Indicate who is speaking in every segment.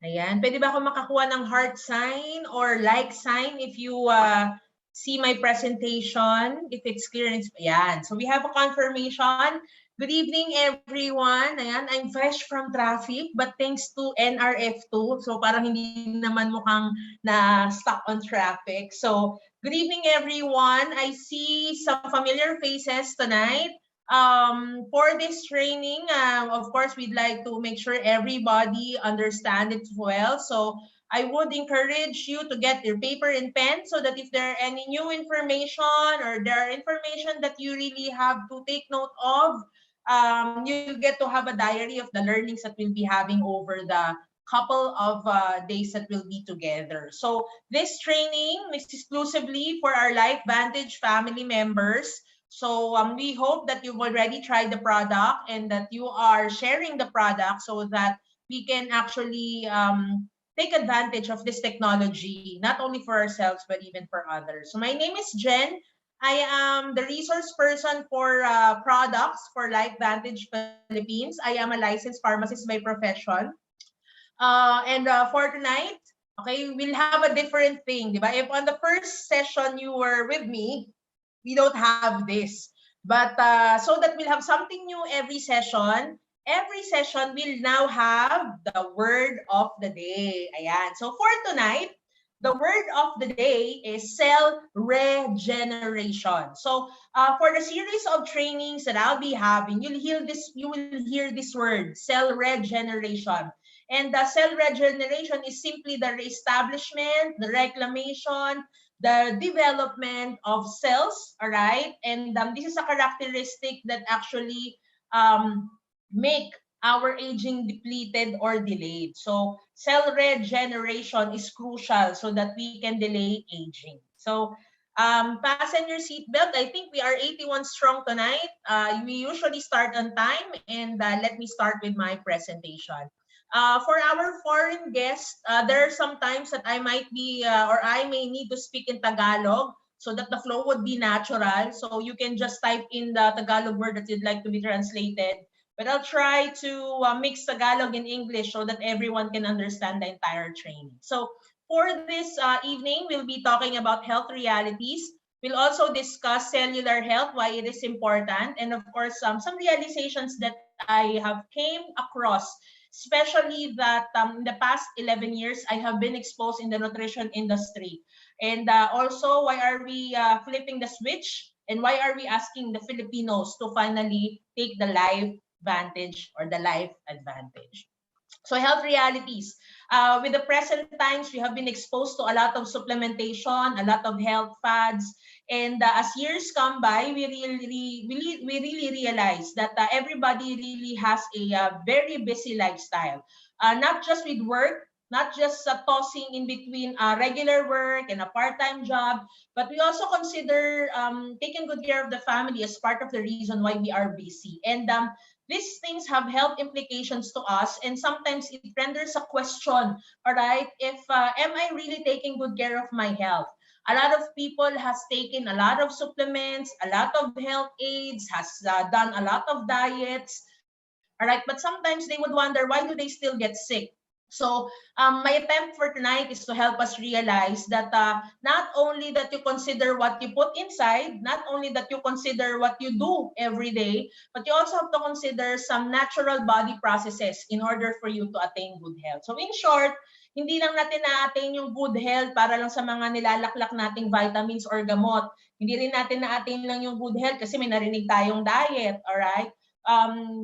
Speaker 1: Ayan. Pwede ba ako makakuha ng heart sign or like sign if you see my presentation? If it's clear. Ayan. So we have a confirmation. Good evening, everyone. Ayan. I'm fresh from traffic, but thanks to NRF2. So parang hindi naman mukhang na-stuck on traffic. So good evening, everyone. I see some familiar faces tonight. For this training, of course, we'd like to make sure everybody understands it well. So I would encourage you to get your paper and pen so that if there are any new information or there are information that you really have to take note of, you get to have a diary of the learnings that we'll be having over the couple of days that we'll be together. So this training is exclusively for our LifeVantage family members. So we hope that you've already tried the product and that you are sharing the product so that we can actually take advantage of this technology, not only for ourselves, but even for others. So my name is Jen. I am the resource person for products for LifeVantage Philippines. I am a licensed pharmacist by profession. And for tonight, okay, we'll have a different thing, diba? If on the first session you were with me, we don't have this. But so that we'll have something new every session will now have the word of the day. Ayan. So for tonight, the word of the day is cell regeneration. So for the series of trainings that I'll be having, you will hear this word, cell regeneration. And the cell regeneration is simply the reestablishment, the reclamation, the development of cells, all right? And this is a characteristic that actually make our aging depleted or delayed. So cell regeneration is crucial so that we can delay aging. So fasten your seatbelt. I think we are 81 strong tonight. We usually start on time, and let me start with my presentation. For our foreign guests, there are some times that I might be or I may need to speak in Tagalog so that the flow would be natural. So you can just type in the Tagalog word that you'd like to be translated. But I'll try to mix Tagalog and English so that everyone can understand the entire training. So for this evening, we'll be talking about health realities. We'll also discuss cellular health, why it is important, and of course, some realizations that I have came across, especially that in the past 11 years, I have been exposed in the nutrition industry. And also, why are we flipping the switch? And why are we asking the Filipinos to finally take the life advantage or the life advantage? So health realities. With the present times, we have been exposed to a lot of supplementation, a lot of health fads, and as years come by, we really realize that everybody really has a very busy lifestyle, not just with work, not just tossing in between regular work and a part-time job, but we also consider taking good care of the family as part of the reason why we are busy. And these things have health implications to us, and sometimes it renders a question, all right, if am I really taking good care of my health? A lot of people has taken a lot of supplements, a lot of health aids, has done a lot of diets, all right, but sometimes they would wonder, why do they still get sick? So my attempt for tonight is to help us realize that not only that you consider what you put inside, not only that you consider what you do every day, but you also have to consider some natural body processes in order for you to attain good health. So in short, hindi lang natin na-attain yung good health para lang sa mga nilalaklak nating vitamins or gamot. Hindi rin natin na-attain lang yung good health kasi may narinig tayong diet, alright?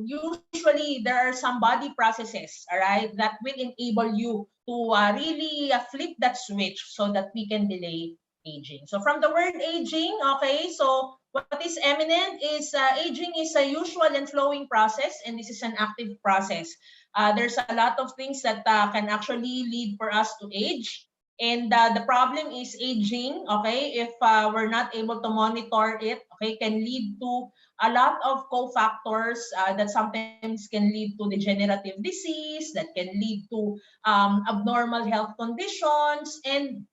Speaker 1: Usually there are some body processes, all right, that will enable you to really flip that switch so that we can delay aging. So from the word aging, okay, so what is eminent is aging is a usual and flowing process, and this is an active process. There's a lot of things that can actually lead for us to age. And the problem is aging, okay, if we're not able to monitor it, okay, can lead to a lot of cofactors that sometimes can lead to degenerative disease, that can lead to abnormal health conditions, and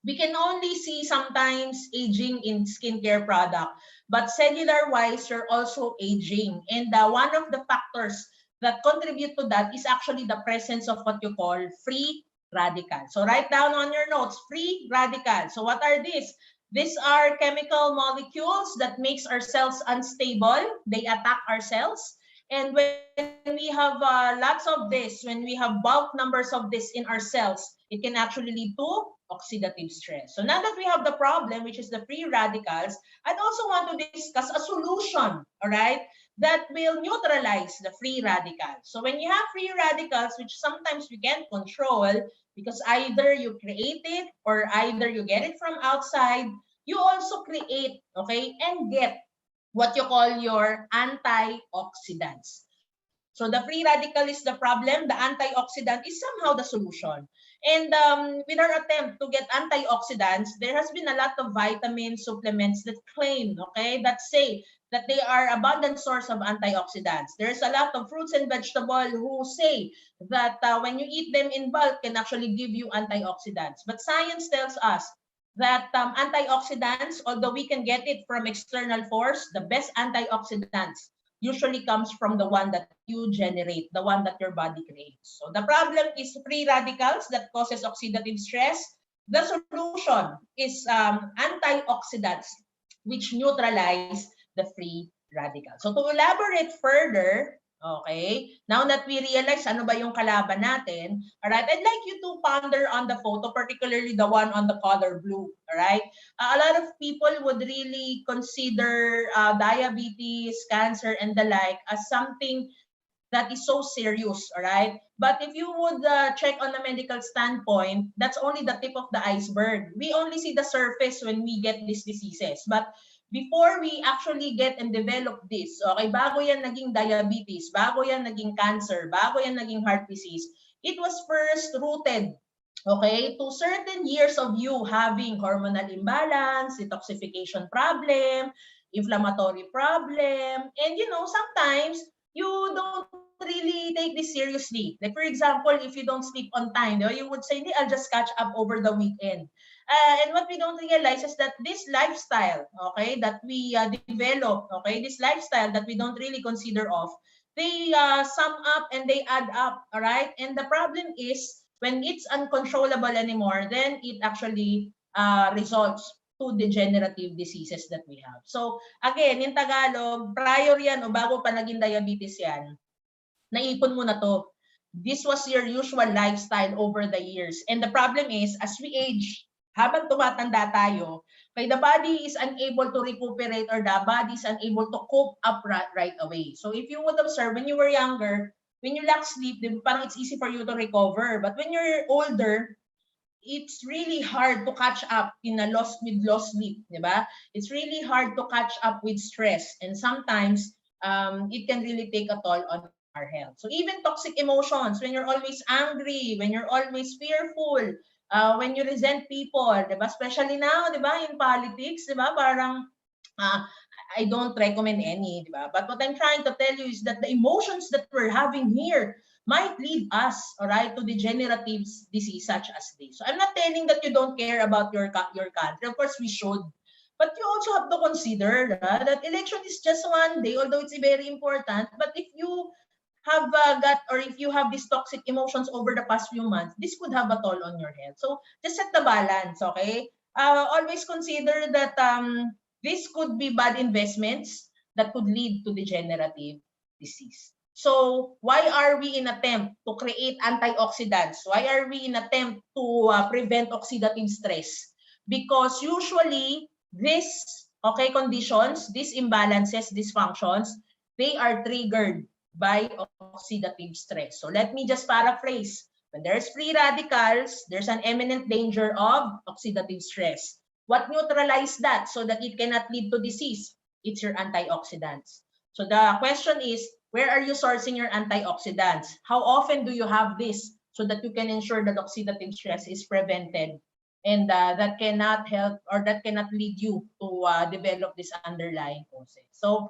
Speaker 1: we can only see sometimes aging in skincare product, but cellular wise, you're also aging. And one of the factors that contribute to that is actually the presence of what you call free radicals. So write down on your notes, free radicals. So what are these? These are chemical molecules that makes our cells unstable. They attack our cells. And when we have lots of this, when we have bulk numbers of this in our cells, it can actually lead to oxidative stress. So now that we have the problem, which is the free radicals, I'd also want to discuss a solution, all right, that will neutralize the free radicals. So when you have free radicals, which sometimes we can't control because either you create it or either you get it from outside, you also create, okay, and get what you call your antioxidants. So the free radical is the problem, the antioxidant is somehow the solution. And with our attempt to get antioxidants, there has been a lot of vitamin supplements that claim, okay, that say that they are abundant source of antioxidants. There's a lot of fruits and vegetables who say that when you eat them in bulk can actually give you antioxidants. But science tells us that antioxidants, although we can get it from external force, the best antioxidants usually comes from the one that you generate, the one that your body creates. So the problem is free radicals that causes oxidative stress. The solution is antioxidants, which neutralize the free radicals. So to elaborate further, okay, now that we realize ano ba yung kalaban natin, all right, I'd like you to ponder on the photo, particularly the one on the color blue, all right? A lot of people would really consider diabetes, cancer, and the like as something that is so serious, all right? But if you would check on a medical standpoint, that's only the tip of the iceberg. We only see the surface when we get these diseases. But before we actually get and develop this, okay, bago yan naging diabetes, bago yan naging cancer, bago yan naging heart disease, it was first rooted, okay, to certain years of you having hormonal imbalance, detoxification problem, inflammatory problem, and you know, sometimes you don't really take this seriously. Like for example, if you don't sleep on time, you would say, I'll just catch up over the weekend. And what we don't realize is that this lifestyle, okay, that we develop, okay, this lifestyle that we don't really consider of, they sum up and they add up, all right? And the problem is when it's uncontrollable anymore, then it actually results to degenerative diseases that we have. So again, in Tagalog, prior yan o bago pa naging diabetes yan, naipon mo na to. This was your usual lifestyle over the years. And the problem is, as we age, habang tumatanda tayo, the body is unable to recuperate or the body is unable to cope up right away. So if you would observe, when you were younger, when you lack sleep, parang it's easy for you to recover. But when you're older, it's really hard to catch up in a lost sleep, di ba? It's really hard to catch up with stress, and sometimes it can really take a toll on our health. So even toxic emotions, when you're always angry, when you're always fearful, when you resent people, di ba? Especially now, di ba, in politics, di ba? Parang I don't recommend any, di ba? But what I'm trying to tell you is that the emotions that we're having here might lead us, all right, to degenerative disease such as this. So I'm not telling that you don't care about your country. Of course, we should. But you also have to consider that election is just one day, although it's very important. But if you have got, or if you have these toxic emotions over the past few months, this could have a toll on your health. So just set the balance, okay? Always consider that this could be bad investments that could lead to degenerative disease. So why are we in attempt to create antioxidants? Why are we in attempt to prevent oxidative stress? Because usually these conditions, these imbalances, dysfunctions, they are triggered by oxidative stress. So let me just paraphrase. When there's free radicals, there's an imminent danger of oxidative stress. What neutralizes that so that it cannot lead to disease? It's your antioxidants. So the question is, where are you sourcing your antioxidants? How often do you have this so that you can ensure that oxidative stress is prevented and that cannot help or that cannot lead you to develop this underlying causes? So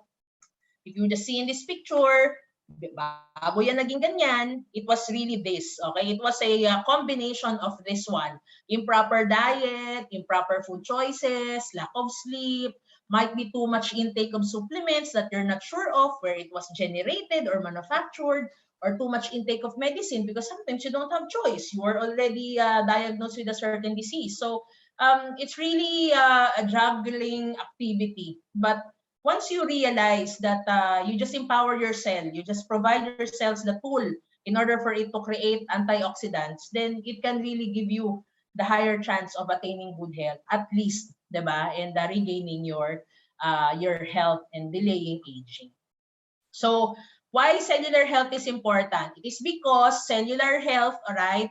Speaker 1: if you just see in this picture, bago yan naging ganyan, it was really this, okay? It was a combination of this one. Improper diet, improper food choices, lack of sleep, might be too much intake of supplements that you're not sure of where it was generated or manufactured, or too much intake of medicine because sometimes you don't have choice. You are already diagnosed with a certain disease. So it's really a juggling activity. But once you realize that you just empower your cell, you just provide your cells the tool in order for it to create antioxidants, then it can really give you the higher chance of attaining good health, at least, diba? And regaining your health and delaying aging. So why cellular health is important? It is because cellular health, all right,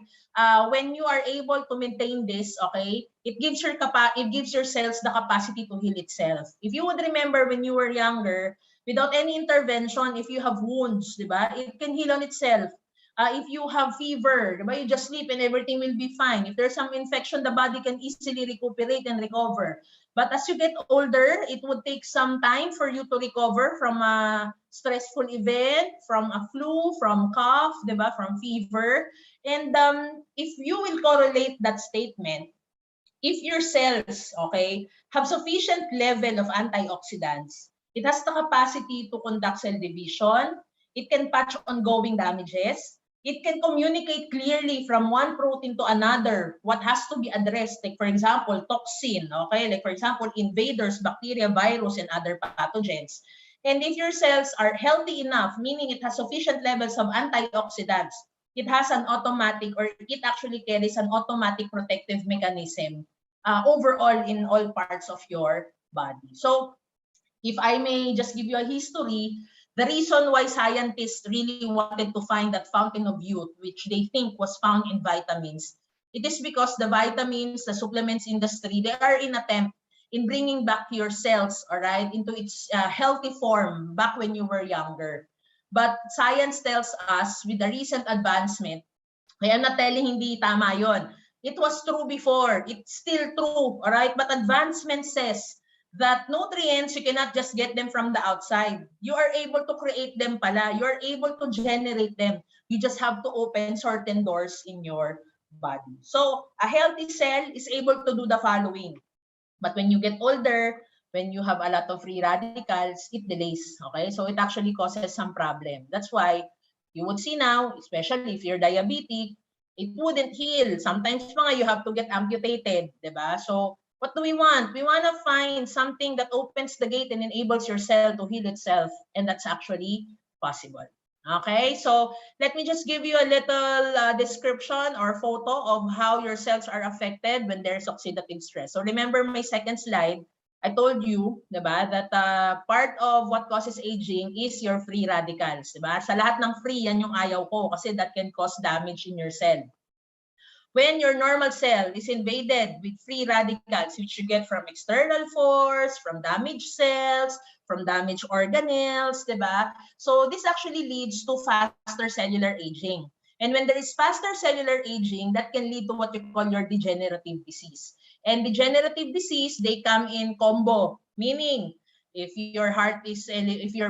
Speaker 1: when you are able to maintain this, okay, it gives your cells the capacity to heal itself. If you would remember when you were younger, without any intervention, if you have wounds, diba, it can heal on itself. If you have fever, diba, you just sleep and everything will be fine. If there's some infection, the body can easily recuperate and recover. But as you get older, it would take some time for you to recover from a stressful event, from a flu, from cough, diba, from fever. And if you will correlate that statement, if your cells, okay, have sufficient level of antioxidants, it has the capacity to conduct cell division, it can patch ongoing damages, it can communicate clearly from one protein to another what has to be addressed, like for example, toxin, okay, like for example, invaders, bacteria, virus, and other pathogens. And if your cells are healthy enough, meaning it has sufficient levels of antioxidants, it has an automatic, or it actually carries an automatic protective mechanism overall in all parts of your body. So if I may just give you a history, the reason why scientists really wanted to find that fountain of youth, which they think was found in vitamins, it is because the vitamins, the supplements industry, they are in attempt in bringing back your cells, all right, into its healthy form back when you were younger. But science tells us with the recent advancement, I am not telling hindi tama yon. It was true before. It's still true, all right? But advancement says that nutrients, you cannot just get them from the outside. You are able to create them pala. You are able to generate them. You just have to open certain doors in your body. So a healthy cell is able to do the following. But when you get older, when you have a lot of free radicals, it delays. Okay? So it actually causes some problem. That's why you would see now, especially if you're diabetic, it wouldn't heal. Sometimes mga you have to get amputated, diba? So what do we want? We want to find something that opens the gate and enables your cell to heal itself. And that's actually possible. Okay, so let me just give you a little description or photo of how your cells are affected when there's oxidative stress. So remember my second slide, I told you, diba, that part of what causes aging is your free radicals. Diba? Sa lahat ng free, yan yung ayaw ko kasi that can cause damage in your cell. When your normal cell is invaded with free radicals, which you get from external force, from damaged cells, from damaged organelles, diba? So this actually leads to faster cellular aging. And when there is faster cellular aging, that can lead to what you call your degenerative disease. And degenerative disease, they come in combo, meaning if your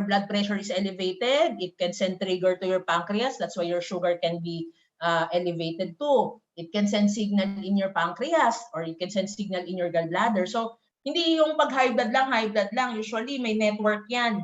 Speaker 1: blood pressure is elevated, it can send trigger to your pancreas. That's why your sugar can be elevated too. It can send signal in your pancreas or it can send signal in your gallbladder. So, hindi yung pag high blood lang. Usually, may network yan.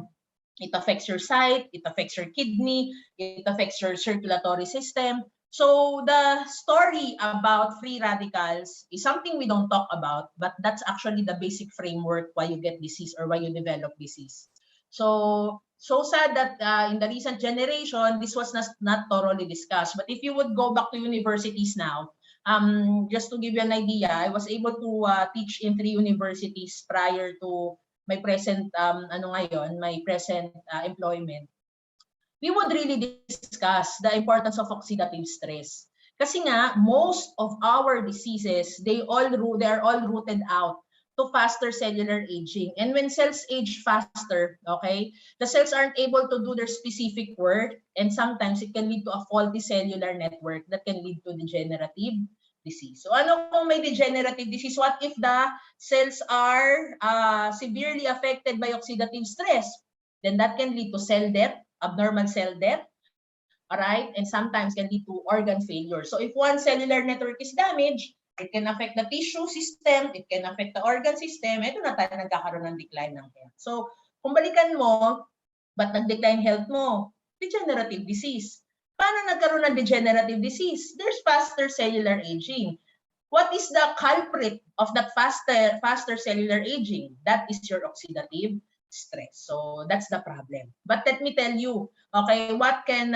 Speaker 1: It affects your sight, it affects your kidney, it affects your circulatory system. So, the story about free radicals is something we don't talk about, but that's actually the basic framework why you get disease or why you develop disease. So sad that in the recent generation, this was not thoroughly discussed. But if you would go back to universities now, just to give you an idea, I was able to teach in 3 universities prior to my present employment. We would really discuss the importance of oxidative stress. Kasi nga, most of our diseases, they are all rooted out to faster cellular aging. And when cells age faster, okay, the cells aren't able to do their specific work, and sometimes it can lead to a faulty cellular network that can lead to degenerative disease. So ano kung may degenerative disease? What if the cells are severely affected by oxidative stress? Then that can lead to cell death, abnormal cell death, all right, and sometimes can lead to organ failure. So if one cellular network is damaged, It can affect the tissue system, it can affect the organ system. Ito na tayo nagkakaroon ng decline ng health. So, kung balikan mo, ba't nag-decline health mo? Degenerative disease. Paano nagkaroon ng degenerative disease? There's faster cellular aging. What is the culprit of that faster cellular aging? That is your oxidative stress. So that's the problem. But let me tell you, okay, what can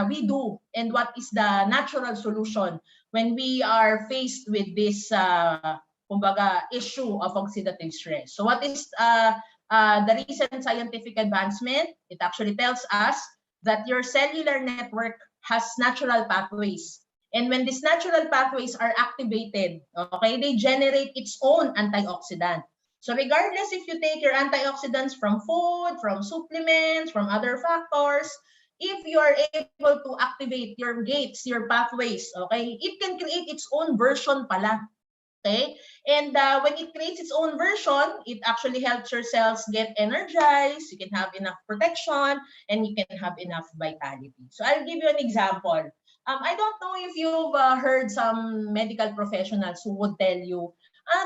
Speaker 1: we do and what is the natural solution when we are faced with this kumbaga, issue of oxidative stress? So what is the recent scientific advancement? It actually tells us that your cellular network has natural pathways. And when these natural pathways are activated, okay, they generate its own antioxidant. So regardless if you take your antioxidants from food, from supplements, from other factors, if you are able to activate your gates, your pathways, okay, it can create its own version pala. Okay, and when it creates its own version, it actually helps your cells get energized, you can have enough protection, and you can have enough vitality. So I'll give you an example. I don't know if you've heard some medical professionals who would tell you,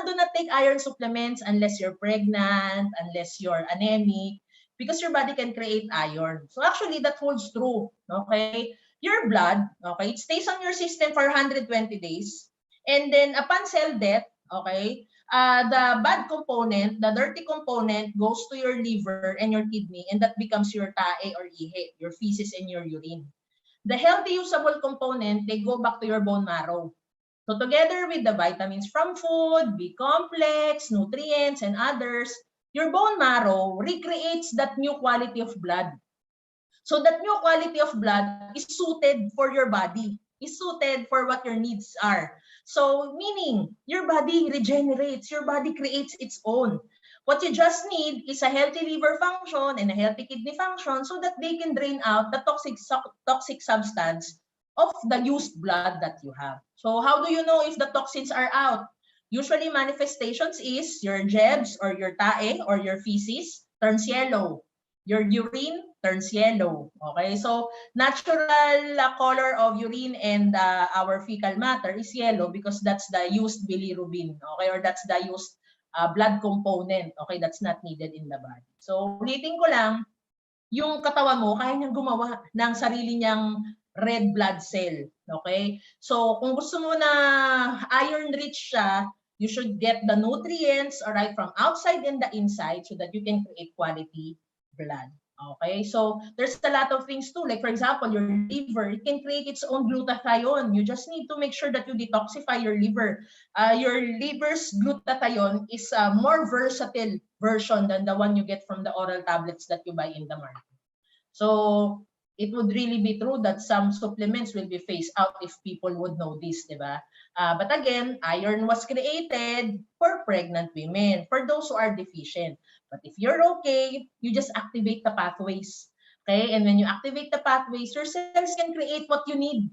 Speaker 1: do not take iron supplements unless you're pregnant, unless you're anemic, because your body can create iron. So actually, that holds true. Okay, your blood, okay, it stays on your system for 120 days. And then upon cell death, okay, the bad component, the dirty component goes to your liver and your kidney, and that becomes your tae or ihe, your feces and your urine. The healthy usable component, they go back to your bone marrow. So together with the vitamins from food, B-complex, nutrients, and others, your bone marrow recreates that new quality of blood. So that new quality of blood is suited for your body, is suited for what your needs are. So meaning, your body regenerates, your body creates its own. What you just need is a healthy liver function and a healthy kidney function so that they can drain out the toxic substance of the used blood that you have. So how do you know if the toxins are out? Usually manifestations is your jebs or your tae or your feces turns yellow. Your urine turns yellow. Okay, so natural color of urine and our fecal matter is yellow because that's the used bilirubin. Okay, or that's the used blood component. Okay, that's not needed in the body. So ulitin ko lang, yung katawan mo, kaya niyang gumawa ng sarili niyang red blood cell. Okay? So, kung gusto mo na iron-rich siya, you should get the nutrients, alright, from outside and the inside so that you can create quality blood. Okay? So, there's a lot of things too. Like, for example, your liver, it can create its own glutathione. You just need to make sure that you detoxify your liver. Your liver's glutathione is a more versatile version than the one you get from the oral tablets that you buy in the market. So, it would really be true that some supplements will be phased out if people would know this, diba? But again, iron was created for pregnant women, for those who are deficient. But if you're okay, you just activate the pathways. Okay? And when you activate the pathways, your cells can create what you need.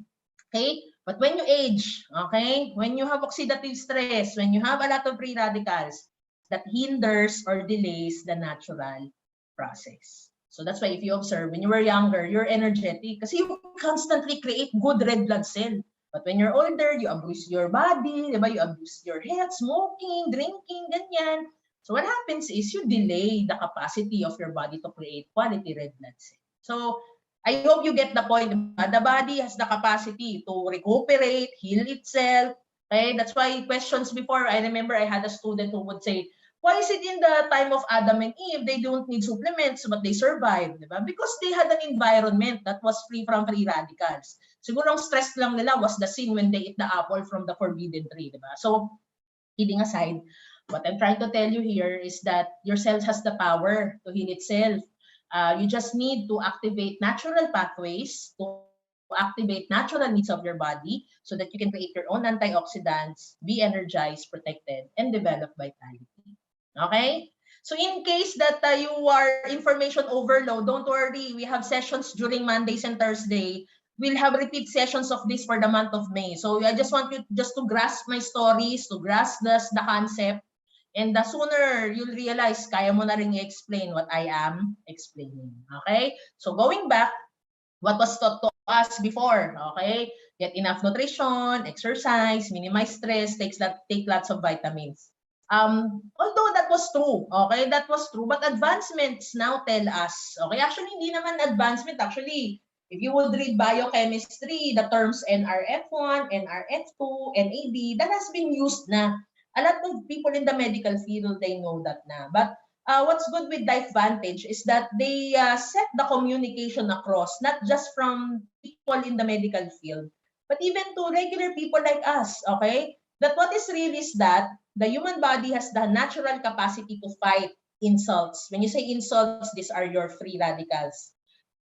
Speaker 1: Okay? But when you age, okay, when you have oxidative stress, when you have a lot of free radicals, that hinders or delays the natural process. So that's why if you observe, when you were younger, you're energetic kasi you constantly create good red blood cell. But when you're older, you abuse your body, diba? You abuse your health, smoking, drinking, ganyan. So what happens is you delay the capacity of your body to create quality red blood cell. So I hope you get the point. The body has the capacity to recuperate, heal itself. Okay, that's why questions before, I remember I had a student who would say, why is it in the time of Adam and Eve, they don't need supplements but they survived? Diba? Because they had an environment that was free from free radicals. Siguro ang stress lang nila was the sin when they ate the apple from the forbidden tree. Diba? So, kidding aside, what I'm trying to tell you here is that your cells has the power to heal itself. You just need to activate natural pathways to activate natural needs of your body so that you can create your own antioxidants, be energized, protected, and develop vitality. Okay? So in case that you are information overload, don't worry. We have sessions during Mondays and Thursday. We'll have repeat sessions of this for the month of May. So I just want you just to grasp my stories, to grasp the concept. And the sooner you'll realize, kaya mo na rin i-explain what I am explaining. Okay? So going back, what was taught to us before, okay? Get enough nutrition, exercise, minimize stress, take lots of vitamins. Although that was true, okay? That was true, but advancements now tell us, okay? Actually, hindi naman advancement. Actually, if you would read biochemistry, the terms NRF1, NRF2, NAD, that has been used na. A lot of people in the medical field, they know that na. But what's good with DifeVantage is that they set the communication across, not just from people in the medical field, but even to regular people like us, okay? That what is real is that the human body has the natural capacity to fight insults. When you say insults, these are your free radicals.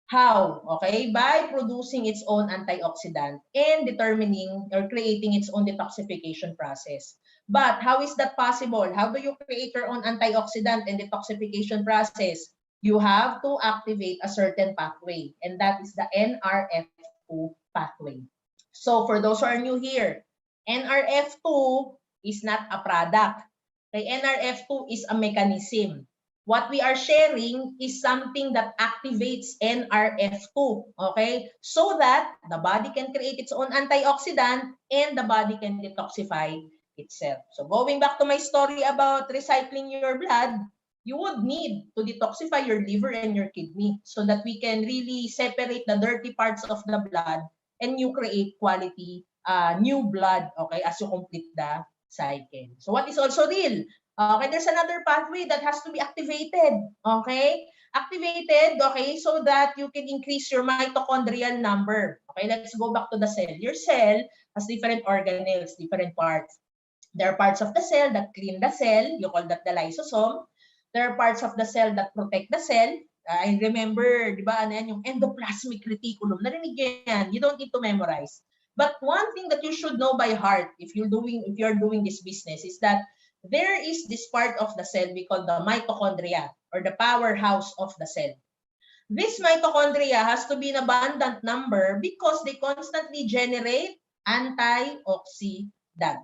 Speaker 1: How? Okay, by producing its own antioxidant and determining or creating its own detoxification process. But how is that possible? How do you create your own antioxidant and detoxification process? You have to activate a certain pathway, and that is the NRF2 pathway. So for those who are new here, NRF2 is not a product. Okay, NRF2 is a mechanism. What we are sharing is something that activates NRF2, okay? So that the body can create its own antioxidant and the body can detoxify itself. So going back to my story about recycling your blood, you would need to detoxify your liver and your kidney so that we can really separate the dirty parts of the blood and you create quality new blood, okay, as you complete the cycle. So what is also real? Okay, there's another pathway that has to be activated. Okay? Activated, okay, so that you can increase your mitochondrial number. Okay, let's go back to the cell. Your cell has different organelles, different parts. There are parts of the cell that clean the cell. You call that the lysosome. There are parts of the cell that protect the cell. I remember, di ba, ano yan, yung endoplasmic reticulum. Narinig yan. You don't need to memorize. But one thing that you should know by heart if you're doing this business is that there is this part of the cell we call the mitochondria or the powerhouse of the cell. This mitochondria has to be in abundant number because they constantly generate antioxidant.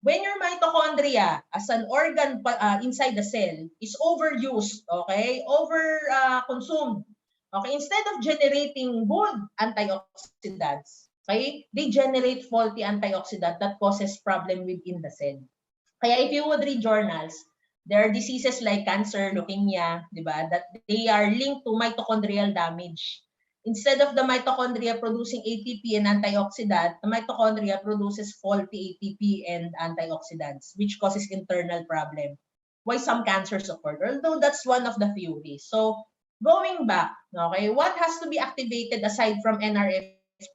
Speaker 1: When your mitochondria as an organ inside the cell is overused, okay, consumed, okay, instead of generating good antioxidants, okay, they generate faulty antioxidant that causes problem within the cell. Kaya if you would read journals, there are diseases like cancer, leukemia, di ba, that they are linked to mitochondrial damage. Instead of the mitochondria producing ATP and antioxidant, the mitochondria produces faulty ATP and antioxidants, which causes internal problem. Why some cancers occur, although that's one of the theories. So going back, okay, what has to be activated aside from NRF2?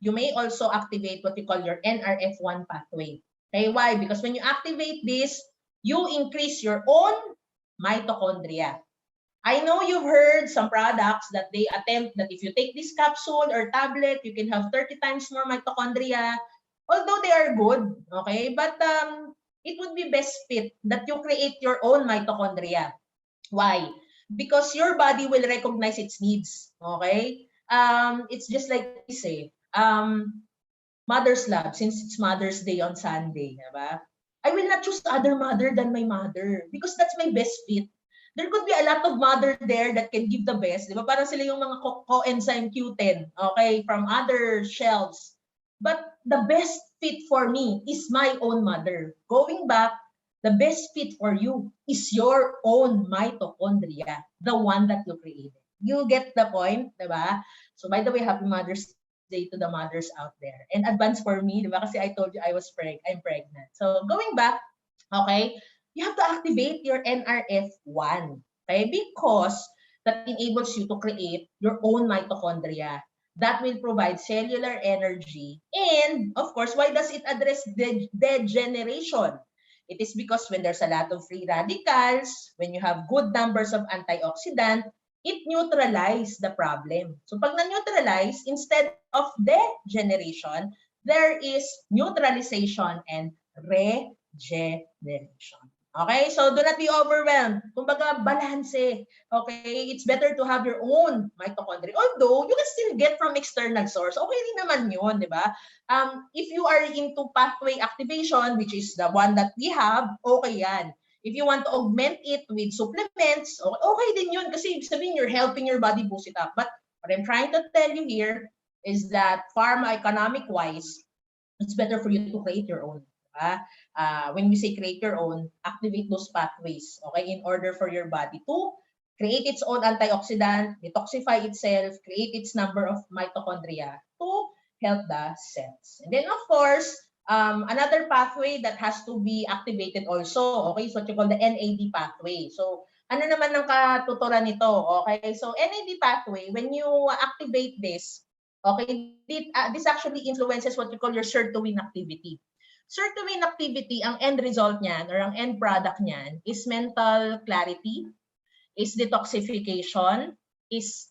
Speaker 1: You may also activate what you call your NRF1 pathway. Okay, why? Because when you activate this, you increase your own mitochondria. I know you've heard some products that they attempt that if you take this capsule or tablet, you can have 30 times more mitochondria. Although they are good, okay? But it would be best fit that you create your own mitochondria. Why? Because your body will recognize its needs, okay? It's just like we say, Mother's Love, since it's Mother's Day on Sunday, diba? I will not choose other mother than my mother because that's my best fit. There could be a lot of mother there that can give the best, di ba? Parang sila yung mga coenzyme Q10, okay, from other shelves. But the best fit for me is my own mother. Going back, the best fit for you is your own mitochondria, the one that you created. You get the point, di ba? So by the way, happy Mother's Day to the mothers out there. And advance for me, di ba? Kasi I told you I'm pregnant. So going back, okay, you have to activate your NRF1, okay? Because that enables you to create your own mitochondria that will provide cellular energy. And of course, why does it address degeneration? It is because when there's a lot of free radicals, when you have good numbers of antioxidant, it neutralizes the problem. So pag na-neutralize, instead of degeneration, there is neutralization and regeneration. Okay, so do not be overwhelmed. Kumbaga, balance. Okay, it's better to have your own mitochondria. Although, you can still get from external source. Okay rin naman yun, di ba? If you are into pathway activation, which is the one that we have, okay yan. If you want to augment it with supplements, okay din yun. Kasi sabihin, you're helping your body boost it up. But what I'm trying to tell you here, is that pharmacoeconomic-wise, it's better for you to create your own. When we say create your own, activate those pathways, okay, in order for your body to create its own antioxidant, detoxify itself, create its number of mitochondria to help the cells. And then, of course, another pathway that has to be activated also, okay, is what you call the NAD pathway. So, ano naman ang katuturan nito? Okay, so NAD pathway, when you activate this, okay, this actually influences what you call your sirtuin activity. Sirtuin activity, ang end result niyan or ang end product niyan is mental clarity, is detoxification, is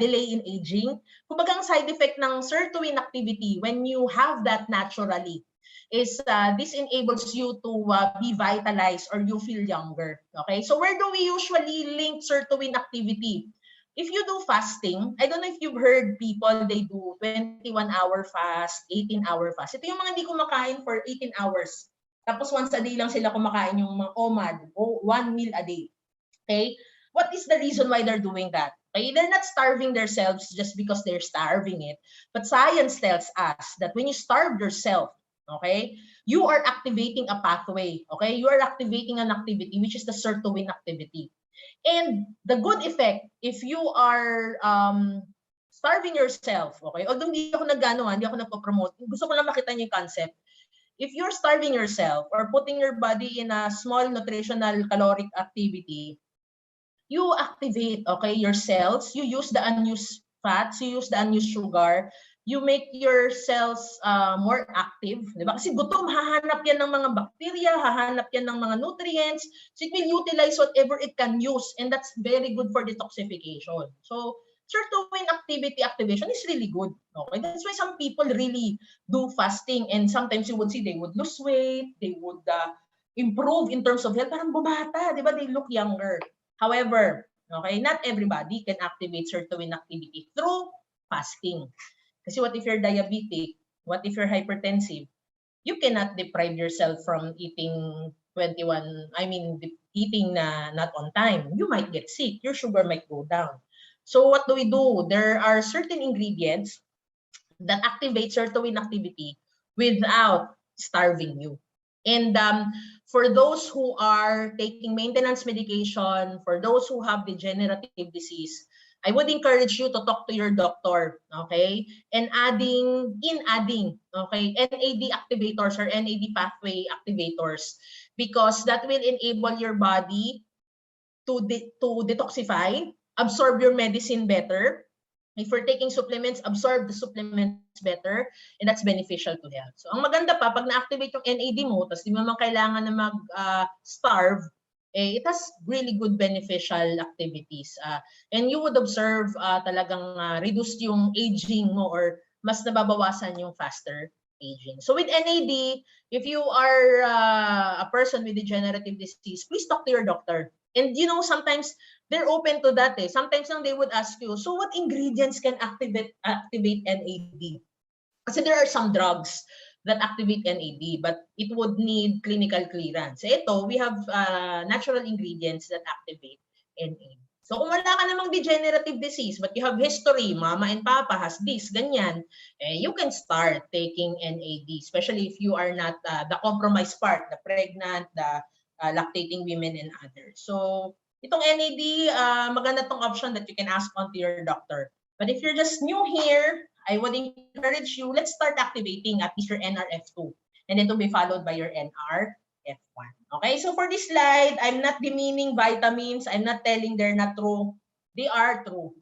Speaker 1: delay in aging. Kumbaga ang side effect ng sirtuin activity when you have that naturally is this enables you to be vitalized or you feel younger. Okay, so where do we usually link sirtuin activity? If you do fasting, I don't know if you've heard people, they do 21-hour fast, 18-hour fast. Ito yung mga hindi kumakain for 18 hours. Tapos once a day lang sila kumakain yung mga OMAD, o 1 meal a day. Okay? What is the reason why they're doing that? Okay? They're not starving themselves just because they're starving it. But science tells us that when you starve yourself, okay, you are activating a pathway. Okay? You are activating an activity which is the sirtuin activity. And the good effect, if you are starving yourself, okay, although hindi ako hindi ako nagpo-promote, gusto ko lang makita niyo yung concept. If you're starving yourself or putting your body in a small nutritional caloric activity, you activate, okay, your cells, you use the unused fats, you use the unused sugar, you make your cells more active, di ba? Kasi gutom, hahanap yan ng mga bacteria, hahanap yan ng mga nutrients, so it will utilize whatever it can use, and that's very good for detoxification. So, sirtuin activation is really good. Okay, that's why some people really do fasting, and sometimes you would see they would lose weight, they would improve in terms of health, parang bumata, di ba? They look younger. However, okay, not everybody can activate sirtuin activity through fasting. Kasi what if you're diabetic? What if you're hypertensive? You cannot deprive yourself from eating eating not on time. You might get sick. Your sugar might go down. So what do we do? There are certain ingredients that activate sirtuin activity without starving you. And for those who are taking maintenance medication, for those who have degenerative disease, I would encourage you to talk to your doctor, okay? And adding, okay, NAD activators or NAD pathway activators, because that will enable your body to detoxify, absorb your medicine better. If you're taking supplements, absorb the supplements better, and that's beneficial to health. So, ang maganda pa, pag na-activate yung NAD mo, tapos di mo naman kailangan na mag-starve, it has really good beneficial activities. And you would observe talagang reduced yung aging mo or mas nababawasan yung faster aging. So with NAD, if you are a person with degenerative disease, please talk to your doctor. And you know, sometimes they're open to that. Sometimes they would ask you, so what ingredients can activate NAD? Kasi there are some drugs that activate NAD, but it would need clinical clearance. Ito, we have natural ingredients that activate NAD. So kung wala ka namang degenerative disease, but you have history, mama and papa has this, ganyan, you can start taking NAD, especially if you are not the compromised part, the pregnant, the lactating women and others. So itong NAD, maganda tong option that you can ask on to your doctor. But if you're just new here, I would encourage you, let's start activating at least your NRF2, and then to be followed by your NRF1. Okay, so for this slide, I'm not demeaning vitamins. I'm not telling they're not true. They are true.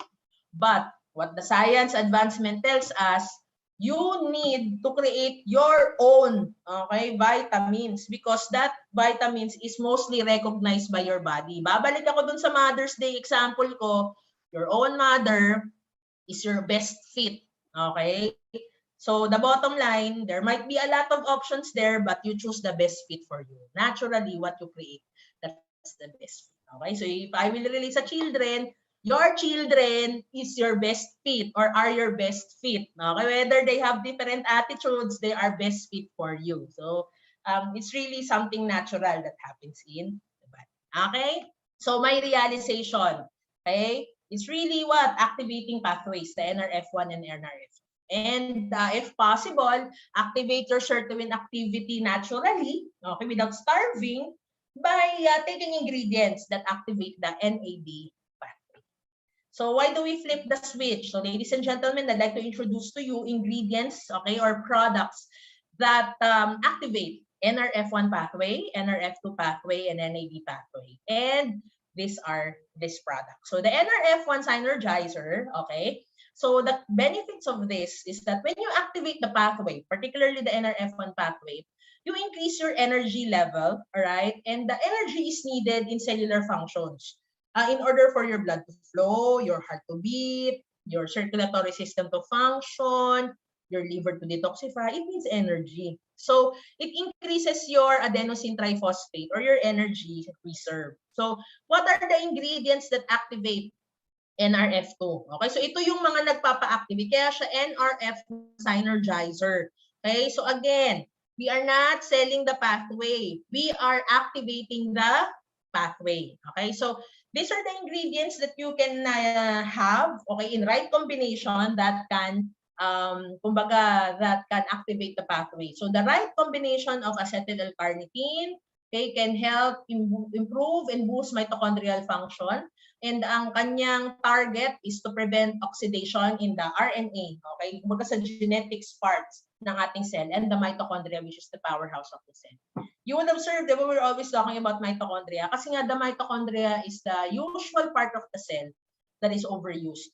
Speaker 1: But what the science advancement tells us, you need to create your own, okay, vitamins, because that vitamins is mostly recognized by your body. Babalik ako dun sa Mother's Day example ko. Your own mother is your best fit. Okay? So the bottom line, there might be a lot of options there, but you choose the best fit for you. Naturally, what you create, that's the best fit. Okay? So if I will release a children, your children is your best fit or are your best fit. Okay? Whether they have different attitudes, they are best fit for you. So it's really something natural that happens in the body. Okay? So my realization, okay? It's really what? Activating pathways, the NRF1 and NRF2. And if possible, activate your sirtuin activity naturally, okay, without starving, by taking ingredients that activate the NAD pathway. So why do we flip the switch? So ladies and gentlemen, I'd like to introduce to you ingredients, okay, or products that activate NRF1 pathway, NRF2 pathway, and NAD pathway. And these are these products. So the NRF1 synergizer, okay, so the benefits of this is that when you activate the pathway, particularly the NRF1 pathway, you increase your energy level, all right? And the energy is needed in cellular functions in order for your blood to flow, your heart to beat, your circulatory system to function, your liver to detoxify. It needs energy. So it increases your adenosine triphosphate or your energy reserve. So what are the ingredients that activate NRF2? Okay, so ito yung mga nagpapa-activate. Kaya siya NRF2 synergizer. Okay, so again, we are not selling the pathway. We are activating the pathway. Okay, so these are the ingredients that you can have, okay, in right combination that can kumbaga, that can activate the pathway. So the right combination of acetyl L-carnitine, okay, can help improve and boost mitochondrial function. And ang kanyang target is to prevent oxidation in the RNA, okay? Kumbaga sa genetics parts ng ating cell and the mitochondria, which is the powerhouse of the cell. You will observe that we're always talking about mitochondria kasi nga the mitochondria is the usual part of the cell that is overused.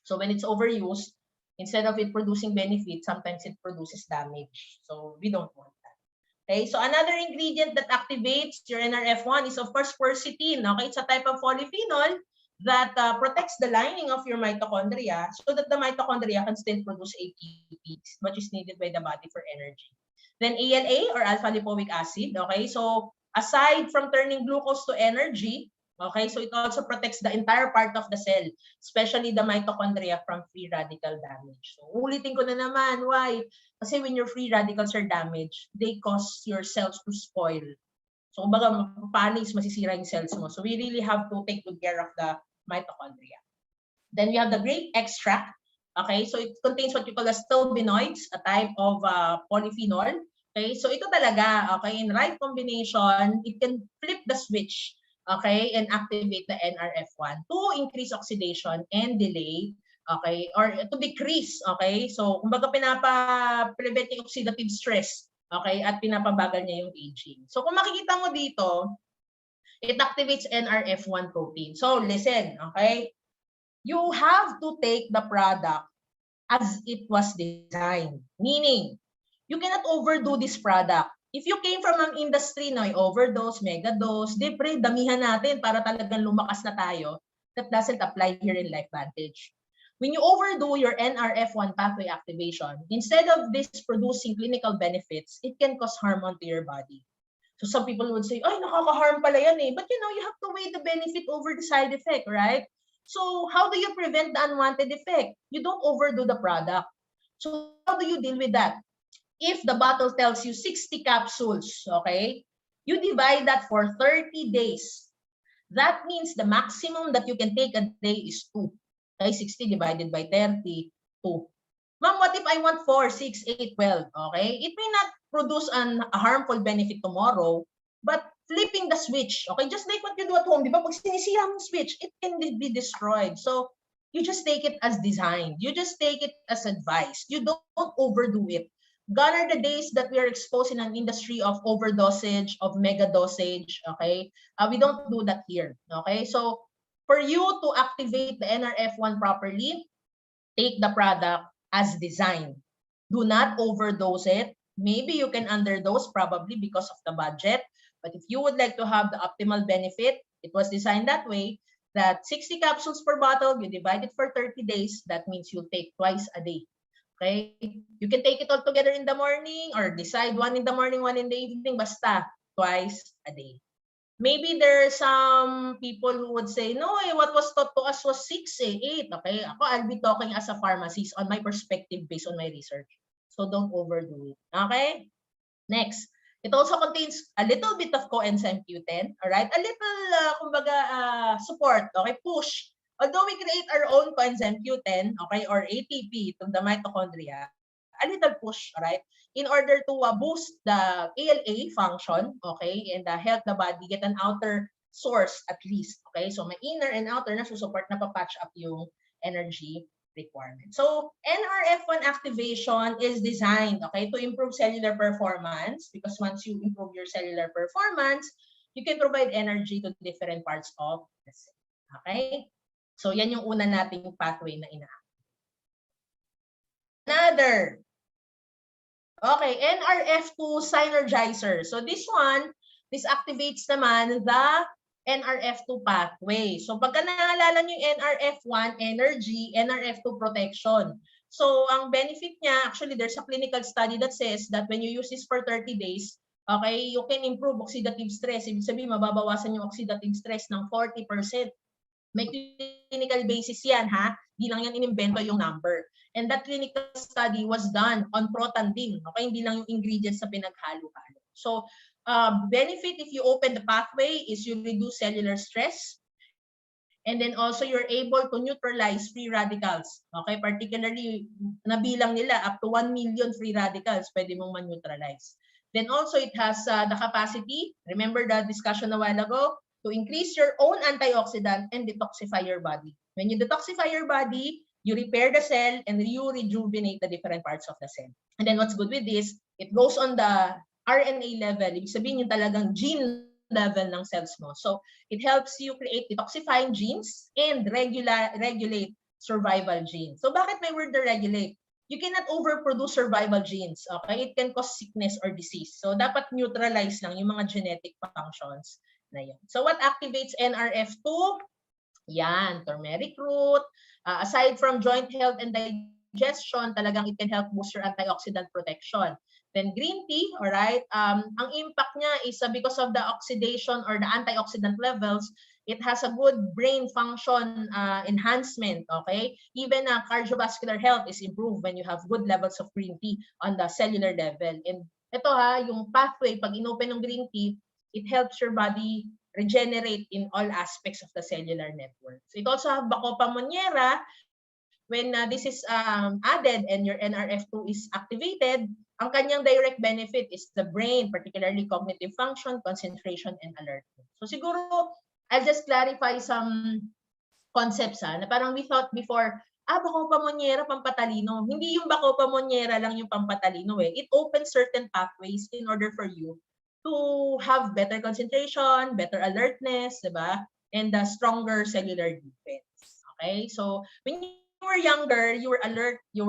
Speaker 1: So when it's overused, instead of it producing benefit, sometimes it produces damage. So we don't want that. Okay, so another ingredient that activates your NRF1 is of course quercetin. Okay, it's a type of polyphenol that protects the lining of your mitochondria so that the mitochondria can still produce ATP, which is needed by the body for energy. Then ALA or alpha lipoic acid. Okay, so aside from turning glucose to energy, okay, so it also protects the entire part of the cell, especially the mitochondria from free radical damage. So ulitin ko na naman, why? Kasi when your free radicals are damaged, they cause your cells to spoil. So kumbaga, panis, masisira yung cells mo. So we really have to take good care of the mitochondria. Then we have the grape extract. Okay, so it contains what you call the stilbenoids, a type of polyphenol. Okay, so ito talaga, okay, in right combination, it can flip the switch, okay, and activate the NRF1 to increase oxidation and delay, okay, or to decrease, okay. So kumbaga pinapa-prevent yung oxidative stress, okay, at pinapabagal niya yung aging. So kung makikita mo dito, it activates NRF1 protein. So listen, okay, you have to take the product as it was designed. Meaning, you cannot overdo this product. If you came from an industry na may overdose, megadose, di pre, damihan natin para talagang lumakas na tayo. That doesn't apply here in LifeVantage. When you overdo your NRF1 pathway activation, instead of this producing clinical benefits, it can cause harm onto your body. So some people would say, ay, nakaka-harm pala yan eh. But you know, you have to weigh the benefit over the side effect, right? So how do you prevent the unwanted effect? You don't overdo the product. So how do you deal with that? If the bottle tells you 60 capsules, okay, you divide that for 30 days. That means the maximum that you can take a day is 2. Okay, 60 divided by 30, 2. Ma'am, what if I want 4, 6, 8, 12? Okay, it may not produce a harmful benefit tomorrow, but flipping the switch, okay, just like what you do at home, di ba? Pag sinisira mo switch, it can be destroyed. So you just take it as designed. You just take it as advice. You don't overdo it. Gone are the days that we are exposed in an industry of overdosage, of mega dosage, okay? We don't do that here, okay? So for you to activate the NRF1 properly, take the product as designed. Do not overdose it. Maybe you can underdose probably because of the budget. But if you would like to have the optimal benefit, it was designed that way, that 60 capsules per bottle, you divide it for 30 days. That means you'll take twice a day. Okay? You can take it all together in the morning or decide 1 in the morning, 1 in the evening. Basta, twice a day. Maybe there are some people who would say, no, what was taught to us was 6, 8. Okay, ako, I'll be talking as a pharmacist on my perspective based on my research. So don't overdo it. Okay? Next, it also contains a little bit of coenzyme Q10, all right? A little, kumbaga, support, okay, push although we create our own coenzyme Q10, okay, or ATP to the mitochondria, a little push, right, in order to boost the ALA function, okay, and help the body get an outer source at least, okay? So may inner and outer na support na pa-patch up yung energy requirement. So NRF1 activation is designed, okay, to improve cellular performance, because once you improve your cellular performance, you can provide energy to different parts of the cell. Okay? So yan yung una nating pathway na Another. Okay, NRF2 synergizer. So this one, this activates naman the NRF2 pathway. So pagka naalala nyo yung NRF1, energy, NRF2 protection. So ang benefit niya, actually there's a clinical study that says that when you use this for 30 days, okay, you can improve oxidative stress. Ibig sabihin, mababawasan yung oxidative stress ng 40%. May clinical basis yan, ha? Di lang yan inimbento yung number. And that clinical study was done on Protandim. Okay? Hindi lang yung ingredients na pinaghalo-halo. So, benefit if you open the pathway is you reduce cellular stress. And then also you're able to neutralize free radicals. Okay? Particularly, nabilang nila up to 1 million free radicals pwede mong man-neutralize. Then also it has the capacity, remember the discussion a while ago, to increase your own antioxidant and detoxify your body. When you detoxify your body, you repair the cell and you rejuvenate the different parts of the cell. And then what's good with this, it goes on the RNA level. Ibig sabihin yung talagang gene level ng cells mo. So it helps you create detoxifying genes and regulate survival genes. So bakit may word na regulate? You cannot overproduce survival genes. Okay? It can cause sickness or disease. So dapat neutralize lang yung mga genetic functions na yan. So what activates NRF2? Yan, turmeric root. Aside from joint health and digestion, talagang it can help boost your antioxidant protection. Then green tea, all right, ang impact niya is because of the oxidation or the antioxidant levels, it has a good brain function enhancement, okay? Even cardiovascular health is improved when you have good levels of green tea on the cellular level. And ito yung pathway, pag inopen ng green tea, it helps your body regenerate in all aspects of the cellular network. So it also have Bacopa monnieri. When this is added and your NRF2 is activated, ang kanyang direct benefit is the brain, particularly cognitive function, concentration, and alertness. So siguro, I'll just clarify some concepts na parang we thought before, Bacopa monnieri pampatalino. Hindi yung Bacopa monnieri lang yung pampatalino eh. It opens certain pathways in order for you to have better concentration, better alertness, diba? And stronger cellular defense. Okay? So, when you were younger, you were alert, you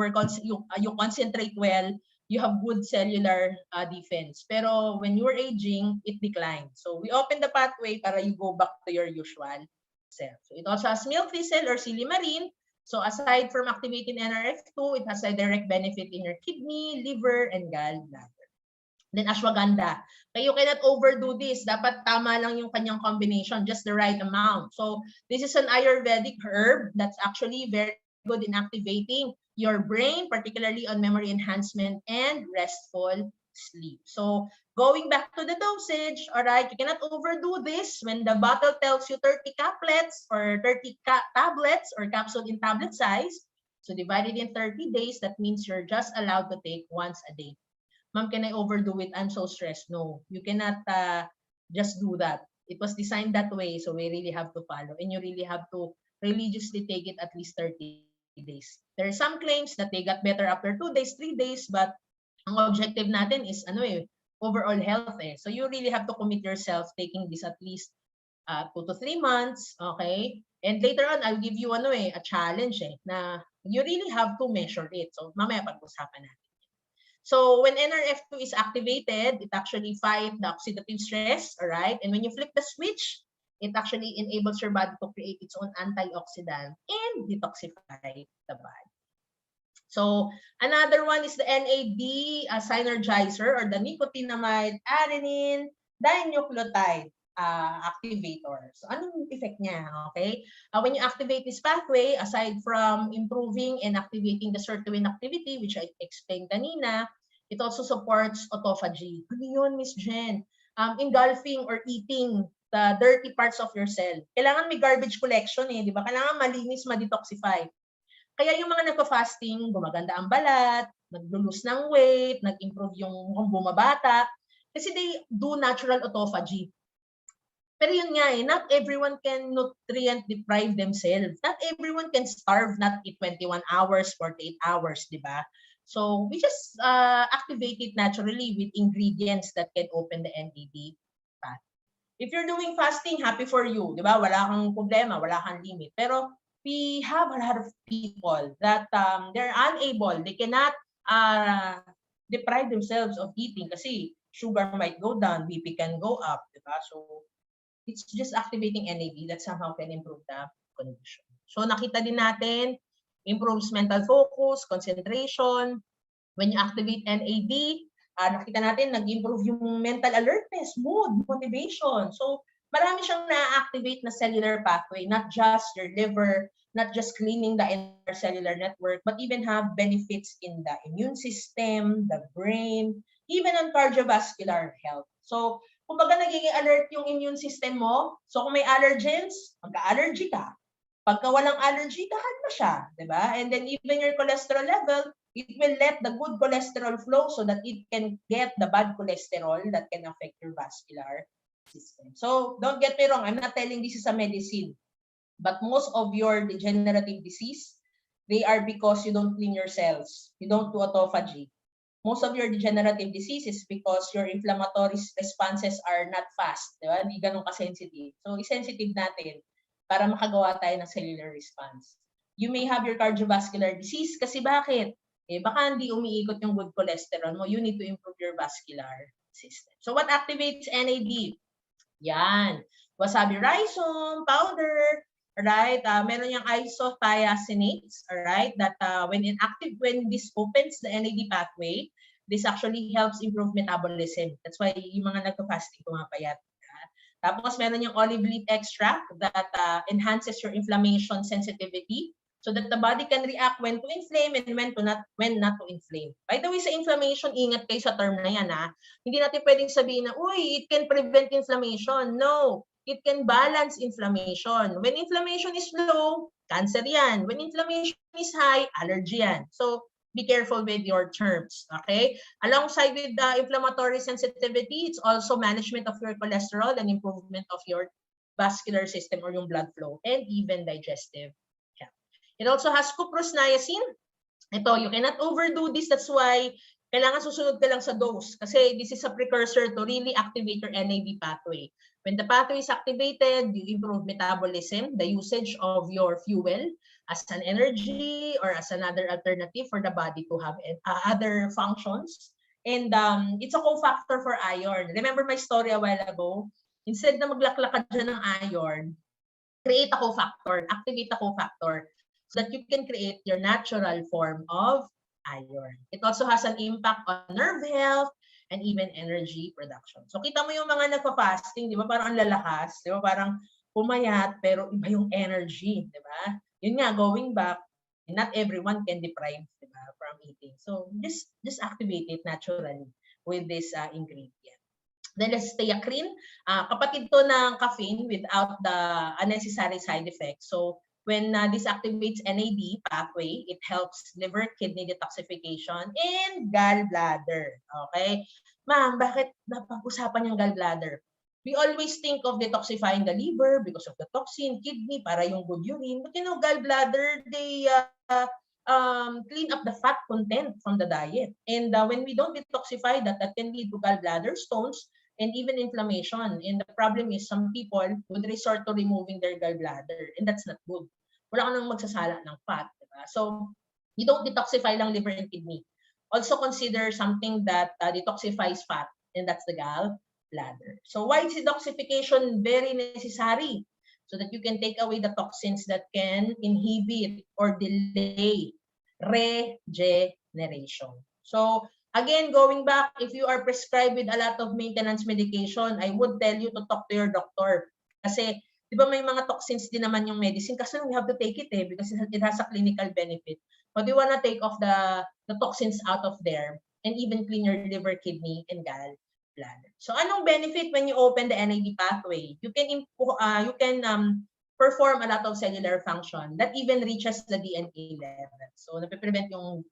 Speaker 1: concentrate well, you have good cellular defense. Pero when you were aging, it declined. So, we open the pathway para you go back to your usual self. So, it also has milk thistle or silimarin. So, aside from activating NRF2, it has a direct benefit in your kidney, liver, and gallbladder. Then ashwagandha. You cannot overdo this. Dapat tama lang yung kanyang combination, just the right amount. So this is an Ayurvedic herb that's actually very good in activating your brain, particularly on memory enhancement and restful sleep. So going back to the dosage, all right, you cannot overdo this. When the bottle tells you 30 caplets or 30 tablets or capsule in tablet size, so divided in 30 days, that means you're just allowed to take once a day. Ma'am, can I overdo it? I'm so stressed. No, you cannot just do that. It was designed that way, so we really have to follow. And you really have to religiously take it at least 30 days. There are some claims that they got better after 2 days, 3 days, but ang objective natin is overall health eh. So you really have to commit yourself taking this at least 2 to 3 months, okay? And later on, I'll give you a challenge na you really have to measure it. So mamaya pag-usapan natin. So when NRF2 is activated, it actually fights the oxidative stress, all right? And when you flip the switch, it actually enables your body to create its own antioxidant and detoxify the body. So another one is the NAD synergizer or the nicotinamide adenine dinucleotide activator. So anong effect niya? Okay? When you activate this pathway, aside from improving and activating the sirtuin activity, which I explained kanina, it also supports autophagy. Ano yun, Miss Jen? Engulfing or eating the dirty parts of your cell. Kailangan may garbage collection eh, di ba? Kailangan malinis, ma-detoxify. Kaya yung mga nagpa-fasting, gumaganda ang balat, nag-lose ng weight, nag-improve yung mukhang bumabata, kasi they do natural autophagy. Pero yun nga eh, not everyone can nutrient deprive themselves. Not everyone can starve, not eat 21 hours, 48 hours, di ba? So we just activate it naturally with ingredients that can open the NAD path. If you're doing fasting, happy for you, di ba? Wala kang problema, wala kang limit. Pero we have a lot of people that they're unable, they cannot deprive themselves of eating kasi sugar might go down, BP can go up, di ba? So it's just activating NAD that somehow can improve the condition. So nakita din natin, improves mental focus, concentration. When you activate NAD, nakita natin nag-improve yung mental alertness, mood, motivation. So marami siyang na-activate na cellular pathway, not just your liver, not just cleaning the entire cellular network, but even have benefits in the immune system, the brain, even on cardiovascular health. So kumbaga nagiging alert yung immune system mo. So kung may allergens, magka-allergy ka. Pagka walang allergy, kakalma siya, di ba? And then even your cholesterol level, it will let the good cholesterol flow so that it can get the bad cholesterol that can affect your vascular system. So don't get me wrong, I'm not telling this is a medicine. But most of your degenerative disease, they are because you don't clean your cells. You don't do autophagy. Most of your degenerative disease is because your inflammatory responses are not fast. Diba? Hindi ganun ka-sensitive. So, i-sensitive natin para makagawa tayo ng cellular response. You may have your cardiovascular disease kasi bakit? Eh, baka hindi umiikot yung good cholesterol mo. You need to improve your vascular system. So, what activates NAD? Yan. Wasabi rhizome, powder, right? Meron yung isothiocyanates, alright? That when this opens the NAD pathway, this actually helps improve metabolism. That's why yung mga nagpa-fasting pumapayat. Tapos meron yung olive leaf extract that enhances your inflammation sensitivity so that the body can react when to inflame and when not to inflame. By the way, sa inflammation, ingat kayo sa term na yan. Hindi natin pwedeng sabihin na, uy, it can prevent inflammation. No. It can balance inflammation. When inflammation is low, cancer yan. When inflammation is high, allergy yan. So, be careful with your terms, okay? Alongside with the inflammatory sensitivity, it's also management of your cholesterol and improvement of your vascular system or yung blood flow and even digestive health. It also has cuprous niacin. Ito, you cannot overdo this. That's why kailangan susunod ka lang sa dose kasi this is a precursor to really activate your NAD pathway. When the pathway is activated, you improve metabolism, the usage of your fuel as an energy or as another alternative for the body to have other functions. And it's a cofactor for iron. Remember my story a while ago? Instead na maglaklak ka dyan ng iron, create a cofactor, activate a cofactor so that you can create your natural form of iron. It also has an impact on nerve health and even energy production. So kita mo yung mga nagpa-fasting, di ba? Parang ang lalakas, di ba? Parang pumayat, pero iba yung energy, di ba? Yun nga, going back, not everyone can deprive, di ba, from eating. So just activate it naturally with this ingredient. Then let's steacrine. Kapatid to ng caffeine without the unnecessary side effects. So when this activates NAD pathway, it helps liver, kidney detoxification, and gallbladder. Okay? Ma'am, bakit napag-usapan yung gallbladder? We always think of detoxifying the liver because of the toxin, kidney, para yung good urine. But you know, gallbladder, they clean up the fat content from the diet. And when we don't detoxify that can lead to gallbladder stones and even inflammation. And the problem is some people would resort to removing their gallbladder, and that's not good. Wala ka nang magsasala ng fat. Diba? So, you don't detoxify lang liver and kidney. Also consider something that detoxifies fat, and that's the gallbladder. So, why is detoxification very necessary? So that you can take away the toxins that can inhibit or delay regeneration. So, again, going back, if you are prescribed with a lot of maintenance medication, I would tell you to talk to your doctor. Kasi, di ba may mga toxins din naman yung medicine? Kasi you have to take it because it has a clinical benefit. But you want to take off the toxins out of there and even clean your liver, kidney, and gallbladder. planner. So anong benefit when you open the NAD pathway? You can perform a lot of cellular function that even reaches the DNA level. So napiprevent yung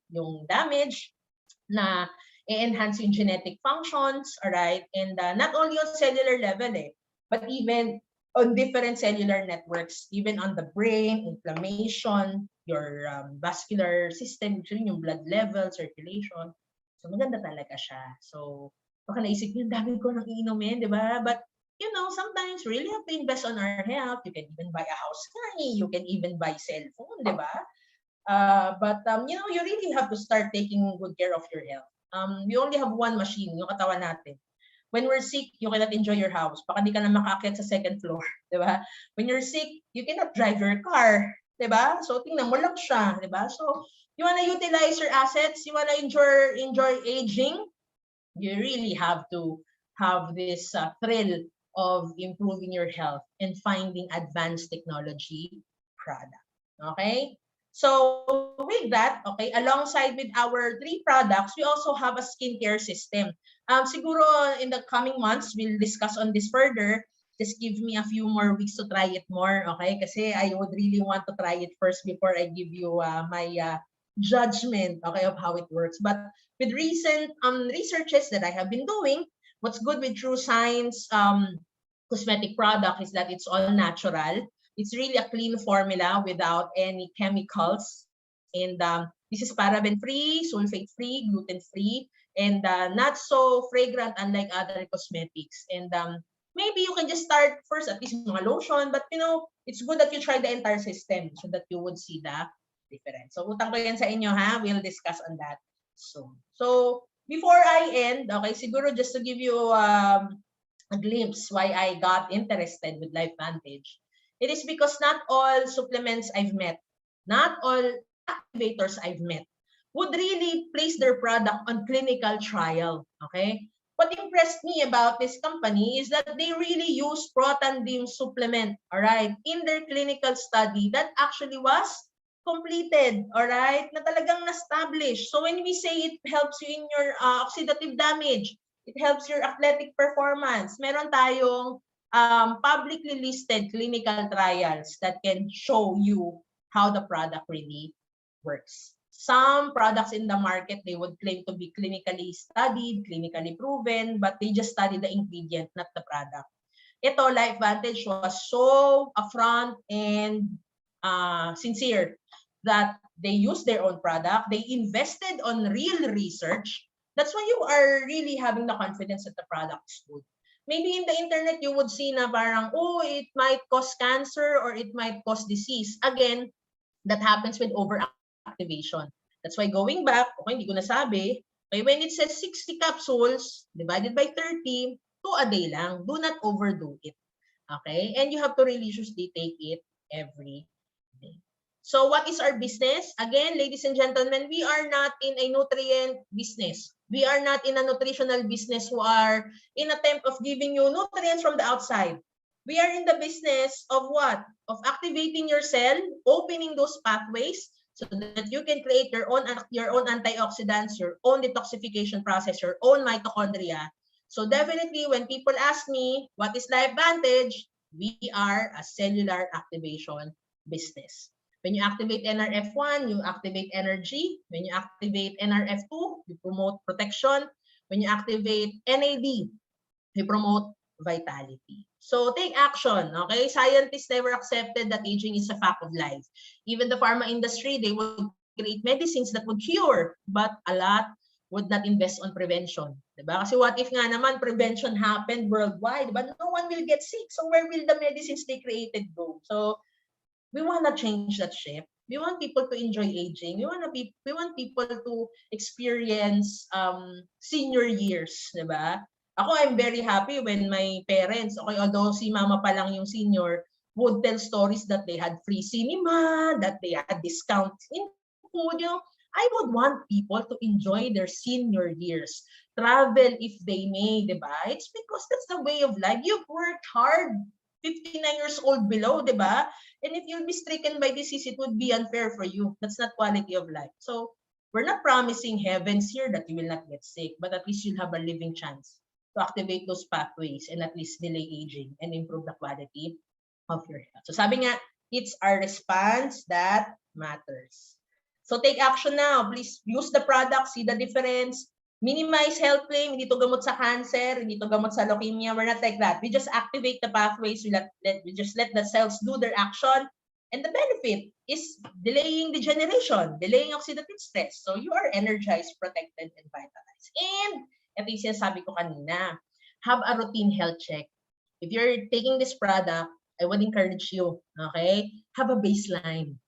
Speaker 1: damage, na i-enhance yung genetic functions, alright? And not only on cellular level but even on different cellular networks, even on the brain, inflammation, your vascular system, yung blood level, circulation. So maganda talaga siya. So baka naisip niyo, dami ko nang iinumin, di ba? But you know, sometimes we really have to invest on our health. You can even buy a house you can even buy cellphone, di ba? But you know, you really have to start taking good care of your health. We only have one machine, yung katawan natin. When we're sick, you cannot enjoy your house. Baka di ka na makaakyat sa second floor, di ba? When you're sick, you cannot drive your car, di ba? So tingnan mo lang siya, di ba? So you wanna utilize your assets, you wanna enjoy aging, you really have to have this thrill of improving your health and finding advanced technology product. Okay? So with that, okay, alongside with our 3 products, we also have a skincare system. Siguro in the coming months, we'll discuss on this further. Just give me a few more weeks to try it more, okay? Kasi I would really want to try it first before I give you my judgment, okay, of how it works. But with recent researches that I have been doing, what's good with True Science cosmetic product is that it's all natural. It's really a clean formula without any chemicals. And this is paraben-free, sulfate-free, gluten-free, and not so fragrant unlike other cosmetics. And maybe you can just start first at least mga lotion, but you know, it's good that you try the entire system so that you would see the difference. So utang ko yan sa inyo ha, we'll discuss on that soon. So before I end, okay, siguro just to give you a glimpse why I got interested with LifeVantage, it is because not all supplements I've met, not all activators I've met would really place their product on clinical trial, okay? What impressed me about this company is that they really use Protandim supplement, all right, in their clinical study that actually was completed, all right, na talagang na-establish. So when we say it helps you in your oxidative damage, it helps your athletic performance, meron tayong publicly listed clinical trials that can show you how the product really works. Some products in the market, they would claim to be clinically studied, clinically proven, but they just study the ingredient, not the product. Ito, LifeVantage was so upfront and sincere that they use their own product, they invested on real research. That's why you are really having the confidence that the product is good. Maybe in the internet, you would see na parang, oh, it might cause cancer or it might cause disease. Again, that happens with overactivation. That's why going back, okay, hindi ko nasabi, okay, when it says 60 capsules divided by 30, 2 a day lang. Do not overdo it. Okay? And you have to religiously take it every day. So what is our business? Again, ladies and gentlemen, we are not in a nutrient business. We are not in a nutritional business who are in attempt of giving you nutrients from the outside. We are in the business of what? Of activating your cell, opening those pathways so that you can create your own antioxidants, your own detoxification process, your own mitochondria. So definitely when people ask me, what is LifeVantage? We are a cellular activation business. When you activate NRF1, you activate energy. When you activate NRF2, you promote protection. When you activate NAD, you promote vitality. So take action, okay? Scientists never accepted that aging is a fact of life. Even the pharma industry, they would create medicines that would cure, but a lot would not invest on prevention. Diba? Kasi what if nga naman prevention happened worldwide, but no one will get sick. So where will the medicines they created go? So we want to change that ship. We want people to enjoy aging. We want people to experience senior years, diba? Ako, I'm very happy when my parents, okay, although si mama pa lang yung senior, would tell stories that they had free cinema, that they had discounts in food, you know. I would want people to enjoy their senior years. Travel if they may, diba? It's because that's the way of life. You've worked hard. 59 years old below, diba? And if you'll be stricken by disease, it would be unfair for you. That's not quality of life. So we're not promising heavens here that you will not get sick, but at least you'll have a living chance to activate those pathways and at least delay aging and improve the quality of your health. So sabi nga, it's our response that matters. So take action now. Please use the product, see the difference. Minimize health claim. Hindi to gamot sa cancer, hindi to gamot sa leukemia. We're not like that. We just activate the pathways. We just let the cells do their action. And the benefit is delaying degeneration, delaying oxidative stress. So you are energized, protected, and vitalized. And ito yung sinasabi ko kanina, have a routine health check. If you're taking this product, I would encourage you, okay? Have a baseline.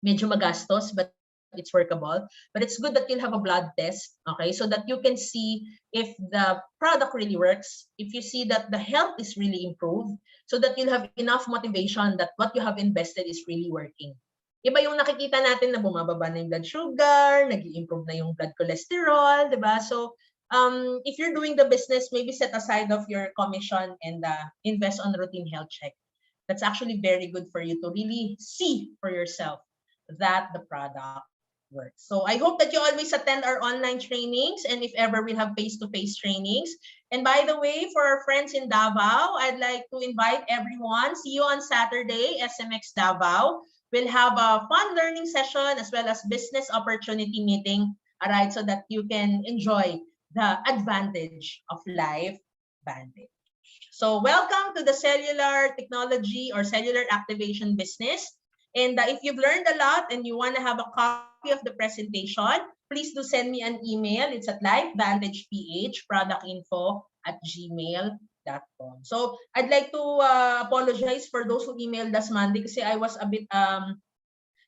Speaker 1: Medyo magastos, but it's workable. But it's good that you'll have a blood test, okay? So that you can see if the product really works, if you see that the health is really improved, so that you'll have enough motivation that what you have invested is really working. Iba yung nakikita natin na bumababa na yung blood sugar, nag-i-improve na yung blood cholesterol, di ba? So, if you're doing the business, maybe set aside of your commission and invest on routine health check. That's actually very good for you to really see for yourself that the product works. So I hope that you always attend our online trainings, and if ever we'll have face-to-face trainings. And by the way, for our friends in Davao, I'd like to invite everyone. See you on Saturday, SMX Davao. We'll have a fun learning session as well as business opportunity meeting, all right, so that you can enjoy the advantage of Life Vantage. So welcome to the cellular technology or cellular activation business. And if you've learned a lot and you want to have a copy of the presentation, please do send me an email. It's at lifevantageph.productinfo@gmail.com. So I'd like to apologize for those who emailed us Monday kasi I was a bit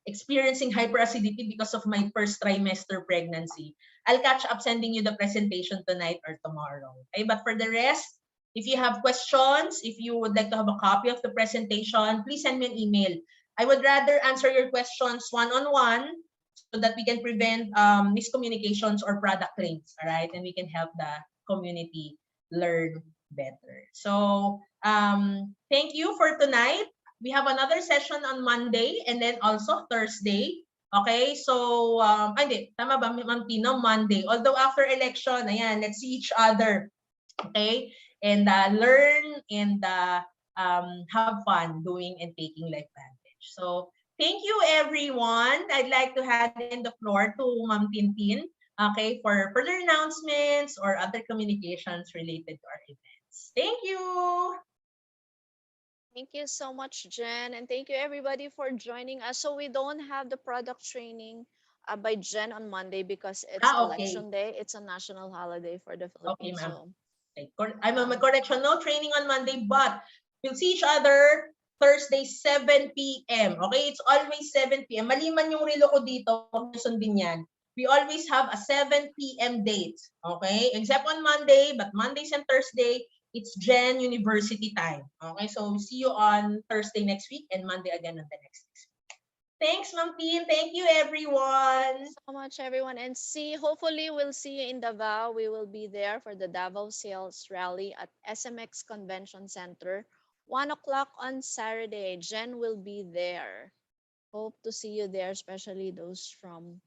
Speaker 1: experiencing hyperacidity because of my first trimester pregnancy. I'll catch up sending you the presentation tonight or tomorrow. Okay, but for the rest, if you have questions, if you would like to have a copy of the presentation, please send me an email. I would rather answer your questions one-on-one so that we can prevent miscommunications or product claims, all right? And we can help the community learn better. So thank you for tonight. We have another session on Monday and then also Thursday. Okay, so, hindi, tama ba, Ma'am Tino? Monday. Although after election, ayan, let's see each other. Okay? And learn and have fun doing and taking Life Vantage. So thank you, everyone. I'd like to hand in the floor to Ma'am Tintin, okay, for further announcements or other communications related to our events. Thank you.
Speaker 2: Thank you so much, Jen. And thank you, everybody, for joining us. So we don't have the product training by Jen on Monday because it's
Speaker 1: Okay.
Speaker 2: election day. It's a national holiday for the
Speaker 1: Okay,
Speaker 2: Philippines.
Speaker 1: ma'am.
Speaker 2: So,
Speaker 1: Okay. I'm a correction. No training on Monday, but we'll see each other Thursday, 7 p.m. Okay? It's always 7 p.m. Maliman yung relo ko dito. Huwag niyo sundin yan. We always have a 7 p.m. date. Okay? Except on Monday, but Mondays and Thursday, it's Gen University time. Okay? So, see you on Thursday next week and Monday again on the next week. Thanks, Ma'am Tin. Thank you, everyone.
Speaker 2: so much, everyone. And hopefully, we'll see you in Davao. We will be there for the Davao Sales Rally at SMX Convention Center, 1 o'clock on Saturday. Jen will be there. Hope to see you there, especially those from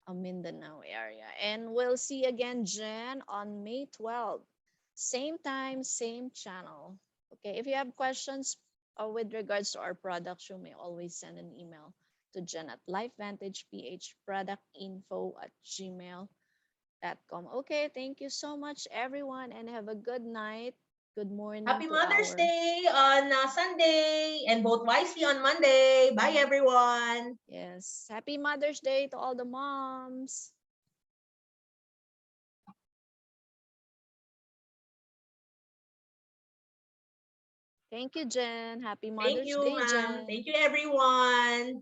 Speaker 2: Mindanao area. And we'll see again, Jen, on May 12th. Same time, same channel. Okay, if you have questions with regards to our products, you may always send an email to Jen at lifevantageph.productinfo@gmail.com. Okay, thank you so much, everyone, and have a good night. Good morning
Speaker 1: Happy
Speaker 2: to
Speaker 1: Mother's
Speaker 2: our.
Speaker 1: Day on Sunday and vote wisely on Monday. Bye, everyone.
Speaker 2: Yes, happy Mother's Day to all the moms. Thank you, Jen. Happy
Speaker 1: Thank
Speaker 2: Mother's
Speaker 1: you,
Speaker 2: Day,
Speaker 1: ma'am. Thank
Speaker 2: Jen.
Speaker 1: you, everyone.